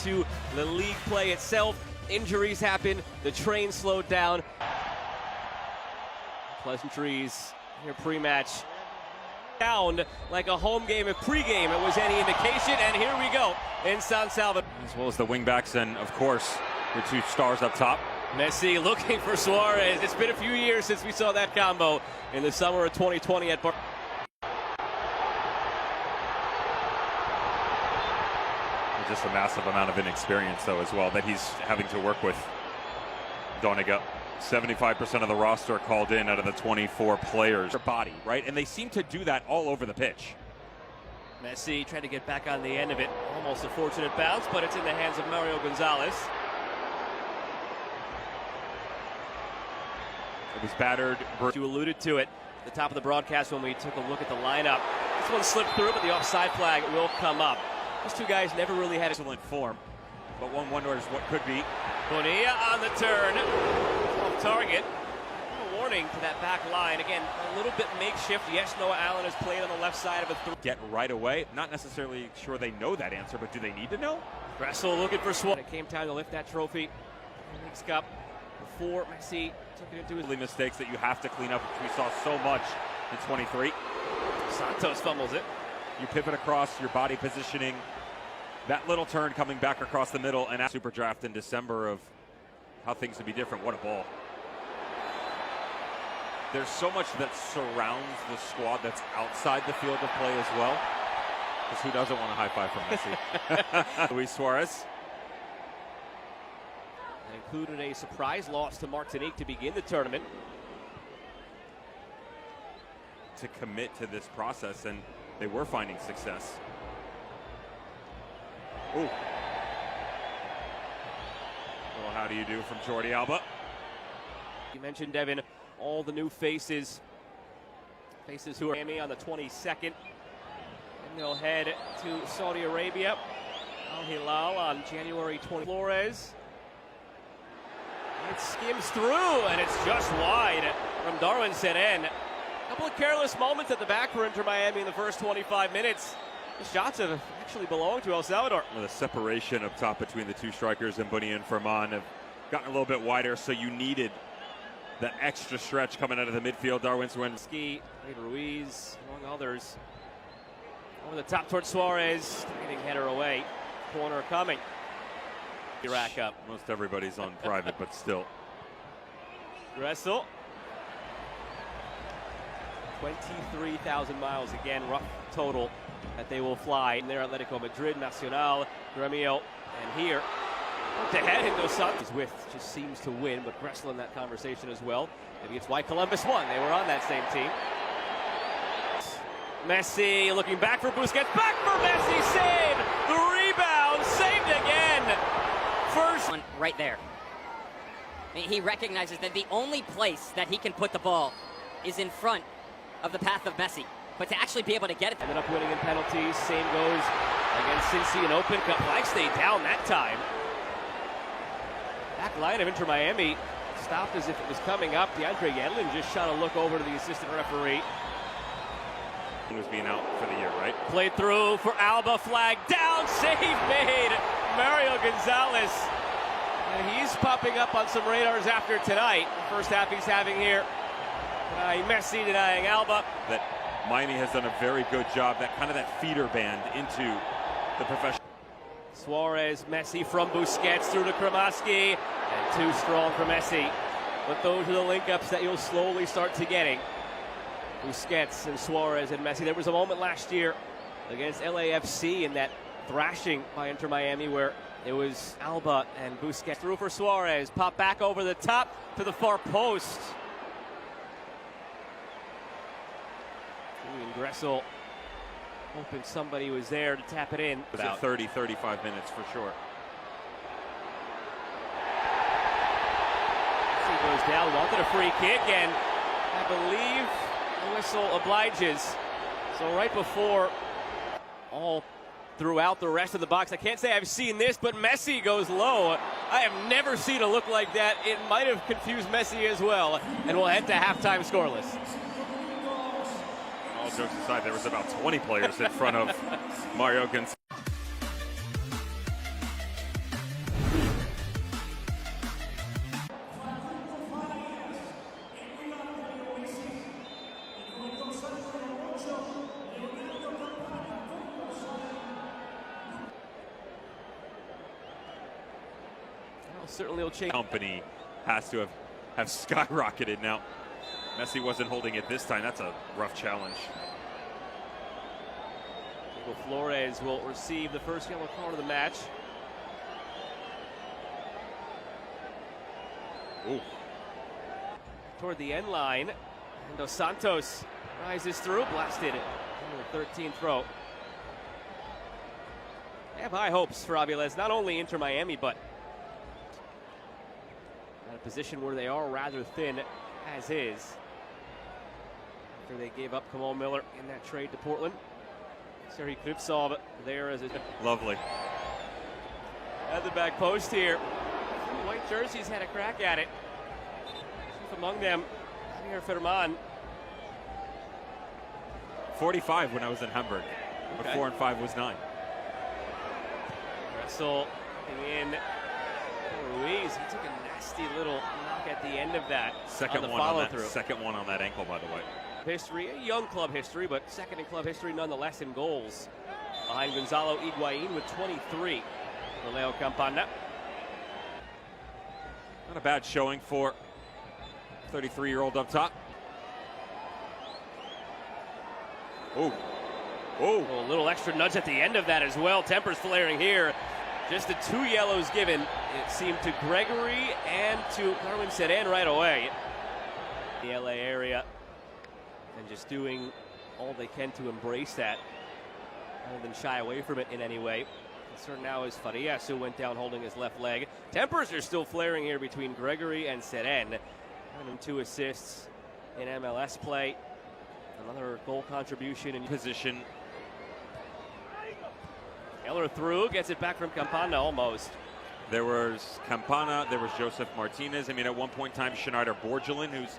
into the league play itself. Injuries happen, the train slowed down. Pleasantries here pre-match. Down like a home game and pre-game, it was any indication, and here we go in San Salvador. As well as the wingbacks and, of course, your two stars up top. Messi looking for Suarez. It's been a few years since we saw that combo in the summer of 2020 at Bar. Just a massive amount of inexperience, though, as well, that he's having to work with. Doniga, 75% of the roster called in out of the 24 players. Their body, right? And they seem to do that all over the pitch. Messi trying to get back on the end of it. Almost a fortunate bounce, but it's in the hands of Mario Gonzalez. It was battered. You alluded to it at the top of the broadcast when we took a look at the lineup. This one slipped through, but the offside flag will come up. These two guys never really had excellent form, but one wonders what could be. Bonilla on the turn, off target. A warning to that back line. Again, a little bit makeshift. Yes, Noah Allen has played on the left side of a get right away. Not necessarily sure they know that answer, but do they need to know? Gressel looking for Suarez. It came time to lift that trophy. League's Cup before Messi took it into his mistakes that you have to clean up, which we saw so much in 23. Santos fumbles it. You pivot across your body positioning. That little turn coming back across the middle, and super draft in December of how things would be different. What a ball. There's so much that surrounds the squad that's outside the field of play as well. Because who doesn't want a high five from Messi? Luis Suarez. That included a surprise loss to Martinique to begin the tournament. To commit to this process, and they were finding success. Ooh. Well, how do you do from Jordi Alba? You mentioned, Devin, all the new faces who are Miami on the 22nd. And they'll head to Saudi Arabia. Al Hilal on January 20th. Flores. It skims through, and it's just wide from Darwin Senen. A couple of careless moments at the back for Inter Miami in the first 25 minutes. The shots have actually belonged to El Salvador. Well, the separation up top between the two strikers, and Bonilla and Ferman, have gotten a little bit wider, so you needed the extra stretch coming out of the midfield. Darwin Ski, Ruiz, among others. Over the top towards Suarez, getting header away. Corner coming. Rack up. Most everybody's on private, but still. Gressel. 23,000 miles again, rough total that they will fly. And they're Atletico Madrid, Nacional, Gremio, and here. To head into Santos with just seems to win, but Gressel in that conversation as well. Maybe it's why Columbus won. They were on that same team. Messi looking back for Busquets. Back for Messi. Save. The rebound. Saved again. First one right there. He recognizes that the only place that he can put the ball is in front of the path of Messi. But to actually be able to get it. Ended up winning in penalties. Same goes against Cincy and Open Cup. Flag stayed down that time. Back line of Inter Miami stopped as if it was coming up. DeAndre Yedlin just shot a look over to the assistant referee. He was being out for the year, right? Played through for Alba. Flag down. Save made. Mario Gonzalez. And he's popping up on some radars after tonight. The first half he's having here. Denying Messi, denying Alba. That Miami has done a very good job. That kind of that feeder band into the professional. Suarez, Messi from Busquets through to Kramaski, and too strong for Messi. But those are the link-ups that you'll slowly start to getting. Busquets and Suarez and Messi. There was a moment last year against LAFC in that thrashing by Inter Miami where it was Alba and Busquets through for Suarez. Pop back over the top to the far post. And Gressel hoping somebody was there to tap it in. About 30, 35 minutes for sure. He goes down, wanted a free kick, and I believe the whistle obliges. So right before, all throughout the rest of the box, I can't say I've seen this, but Messi goes low. I have never seen a look like that. It might have confused Messi as well, and we'll head to halftime scoreless. All jokes aside, there was about 20 players in front of Mario Gonzalez. Well, certainly will change. Company has to have skyrocketed now. Messi wasn't holding it this time. That's a rough challenge. Suarez will receive the first yellow card of the match. Ooh. Toward the end line, and Dos Santos rises through, blasted into the 13th row. They have high hopes for Aviles, not only Inter-Miami, but at a position where they are rather thin as is. After they gave up Kamal Miller in that trade to Portland. Serhii Krivtsov there as a Lovely. at the back post here. White jerseys had a crack at it. Chief among them, Javier Ferman. 45 when I was in Hamburg, but Okay. 4 and 5 was 9. Wrestle in Ruiz. He took a nasty little knock at the end of that. Second on the one on follow-through. that. Second one on that ankle, by the way. History, a young club history, but second in club history nonetheless in goals. Behind Gonzalo Higuain with 23 for Leo Campana. Not a bad showing for 33-year-old up top. Oh. Oh. A little extra nudge at the end of that as well. Tempers flaring here. Just the 2 yellows given, it seemed, to Gregory and to Carmen Seren right away. The LA area, and just doing all they can to embrace that rather than shy away from it in any way. Concern now is Farias, who went down holding his left leg. Tempers are still flaring here between Gregory and Seren. And 2 assists in MLS play. Another goal contribution in Position. Keller through, gets it back from Campana almost. There was Campana, there was Joseph Martinez. I mean, at one point in time, Schneider Borgelin, who's